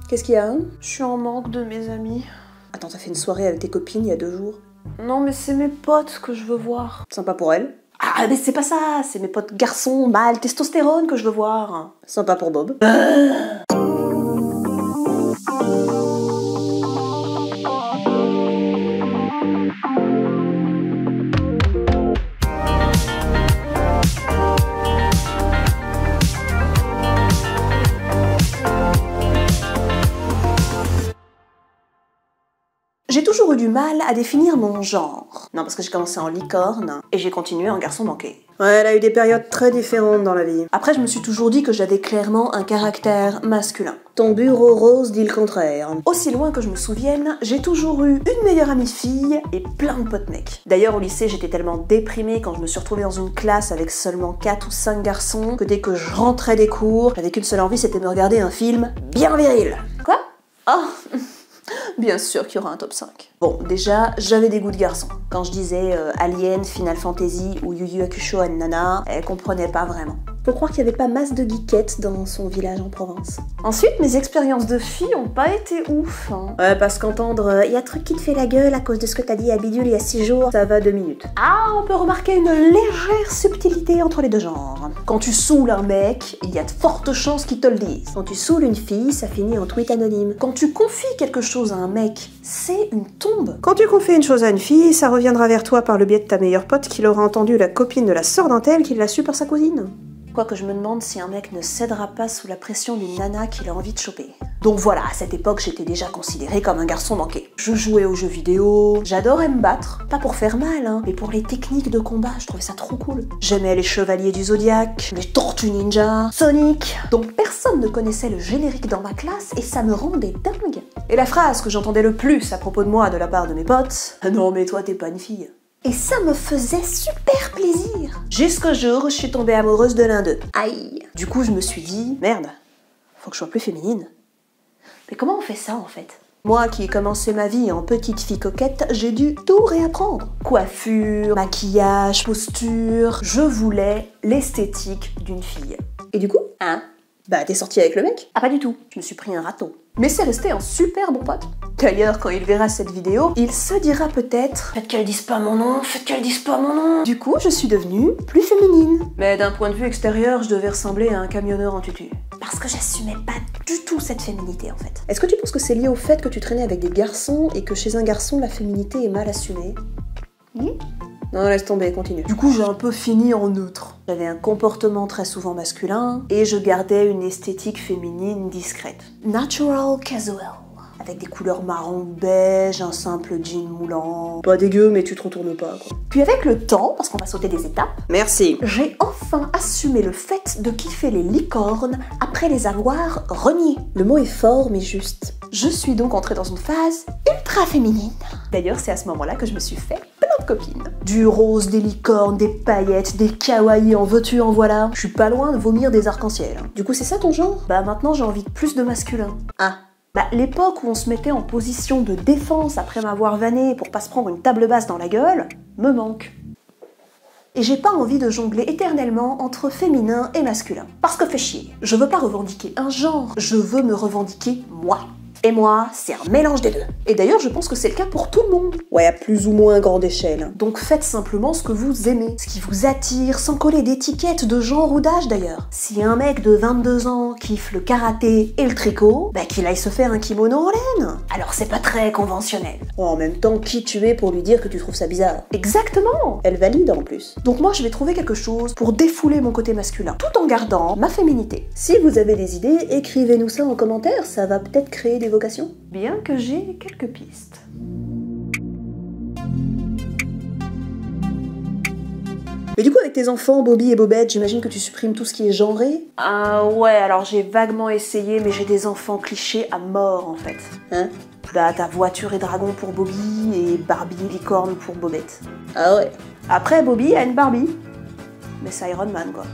Qu'est-ce qu'il y a, hein? Je suis en manque de mes amis. Attends, t'as fait une soirée avec tes copines il y a 2 jours? Non, mais c'est mes potes que je veux voir. Sympa pour elles. Ah, mais c'est pas ça, c'est mes potes garçons, mâles, testostérone que je veux voir. Sympa pour Bob. J'ai toujours eu du mal à définir mon genre. Non, parce que j'ai commencé en licorne et j'ai continué en garçon manqué. Ouais, elle a eu des périodes très différentes dans la vie. Après, je me suis toujours dit que j'avais clairement un caractère masculin. Ton bureau rose dit le contraire. Aussi loin que je me souvienne, j'ai toujours eu une meilleure amie fille et plein de potes mecs. D'ailleurs, au lycée, j'étais tellement déprimée quand je me suis retrouvée dans une classe avec seulement 4 ou 5 garçons que dès que je rentrais des cours, j'avais qu'une seule envie, c'était de me regarder un film bien viril. Quoi? Oh bien sûr qu'il y aura un top 5. Bon, déjà, j'avais des goûts de garçon. Quand je disais Alien, Final Fantasy ou Yu Yu Hakusho à Nana, elle comprenait pas vraiment. Faut croire qu'il y avait pas masse de geekettes dans son village en Provence. Ensuite, mes expériences de fille ont pas été ouf. Hein. Ouais, parce qu'entendre y a un truc qui te fait la gueule à cause de ce que t'as dit à Bidule il y a 6 jours, ça va 2 minutes. Ah, on peut remarquer une légère subtilité entre les deux genres. Quand tu saoules un mec, il y a de fortes chances qu'il te le dise. Quand tu saoules une fille, ça finit en tweet anonyme. Quand tu confies quelque chose à un mec, c'est une tombe. Quand tu confies une chose à une fille, ça reviendra vers toi par le biais de ta meilleure pote qui l'aura entendu la copine de la sœur d'un tel qui l'a su par sa cousine. Quoique je me demande si un mec ne cédera pas sous la pression d'une nana qu'il a envie de choper. Donc voilà, à cette époque, j'étais déjà considérée comme un garçon manqué. Je jouais aux jeux vidéo, j'adorais me battre. Pas pour faire mal, hein, mais pour les techniques de combat, je trouvais ça trop cool. J'aimais les chevaliers du Zodiac, les tortues ninja, Sonic. Donc personne ne connaissait le générique dans ma classe et ça me rendait dingue. Et la phrase que j'entendais le plus à propos de moi de la part de mes potes, « Non mais toi t'es pas une fille ». Et ça me faisait super plaisir. Jusqu'au jour où je suis tombée amoureuse de l'un d'eux. Aïe. Du coup, je me suis dit, merde, faut que je sois plus féminine. Mais comment on fait ça, en fait? Moi qui ai commencé ma vie en petite fille coquette, j'ai dû tout réapprendre. Coiffure, maquillage, posture. Je voulais l'esthétique d'une fille. Et du coup? Hein? Bah, t'es sortie avec le mec? Ah, pas du tout. Je me suis pris un râteau. Mais c'est resté un super bon pote. D'ailleurs, quand il verra cette vidéo, il se dira peut-être « Faites qu'elle dise pas mon nom, faites qu'elle dise pas mon nom !» Du coup, je suis devenue plus féminine. Mais d'un point de vue extérieur, je devais ressembler à un camionneur en tutu. Parce que j'assumais pas du tout cette féminité, en fait. Est-ce que tu penses que c'est lié au fait que tu traînais avec des garçons et que chez un garçon, la féminité est mal assumée? Oui. Non, laisse tomber, continue. Du coup, j'ai un peu fini en neutre. J'avais un comportement très souvent masculin et je gardais une esthétique féminine discrète. Natural casual. Avec des couleurs marron ou beige, un simple jean moulant. Pas dégueu, mais tu te retournes pas, quoi. Puis avec le temps, parce qu'on va sauter des étapes, merci. J'ai enfin assumé le fait de kiffer les licornes après les avoir reniées. Le mot est fort, mais juste. Je suis donc entrée dans une phase ultra féminine. D'ailleurs, c'est à ce moment-là que je me suis fait plein de copines. Du rose, des licornes, des paillettes, des kawaii, en veux-tu, en voilà. Je suis pas loin de vomir des arcs-en-ciel. Du coup, c'est ça ton genre? Bah maintenant, j'ai envie de plus de masculin. Ah. Bah, l'époque où on se mettait en position de défense après m'avoir vanné pour pas se prendre une table basse dans la gueule, me manque. Et j'ai pas envie de jongler éternellement entre féminin et masculin. Parce que fait chier. Je veux pas revendiquer un genre, je veux me revendiquer moi. Et moi, c'est un mélange des deux. Et d'ailleurs, je pense que c'est le cas pour tout le monde. Ouais, à plus ou moins grande échelle. Donc faites simplement ce que vous aimez, ce qui vous attire, sans coller d'étiquettes de genre ou d'âge d'ailleurs. Si un mec de 22 ans kiffe le karaté et le tricot, bah qu'il aille se faire un kimono en laine. Alors c'est pas très conventionnel. Oh, en même temps, qui tu es pour lui dire que tu trouves ça bizarre? Exactement. Elle valide en plus. Donc moi, je vais trouver quelque chose pour défouler mon côté masculin, tout en gardant ma féminité. Si vous avez des idées, écrivez-nous ça en commentaire, ça va peut-être créer des vocations. Bien que j'ai quelques pistes. Mais du coup, avec tes enfants, Bobby et Bobette, j'imagine que tu supprimes tout ce qui est genré? Ah ouais, alors j'ai vaguement essayé, mais j'ai des enfants clichés à mort en fait. Hein? Bah t'as voiture et dragon pour Bobby et Barbie et licorne pour Bobette. Ah ouais. Après, Bobby a une Barbie. Mais c'est Iron Man quoi.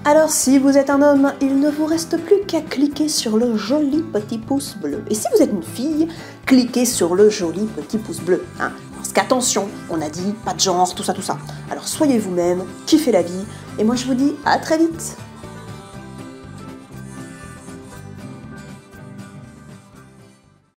Alors si vous êtes un homme, il ne vous reste plus qu'à cliquer sur le joli petit pouce bleu. Et si vous êtes une fille, cliquez sur le joli petit pouce bleu. Hein. Parce qu'attention, on a dit pas de genre, tout ça. Alors soyez vous-même, kiffez la vie, et moi je vous dis à très vite.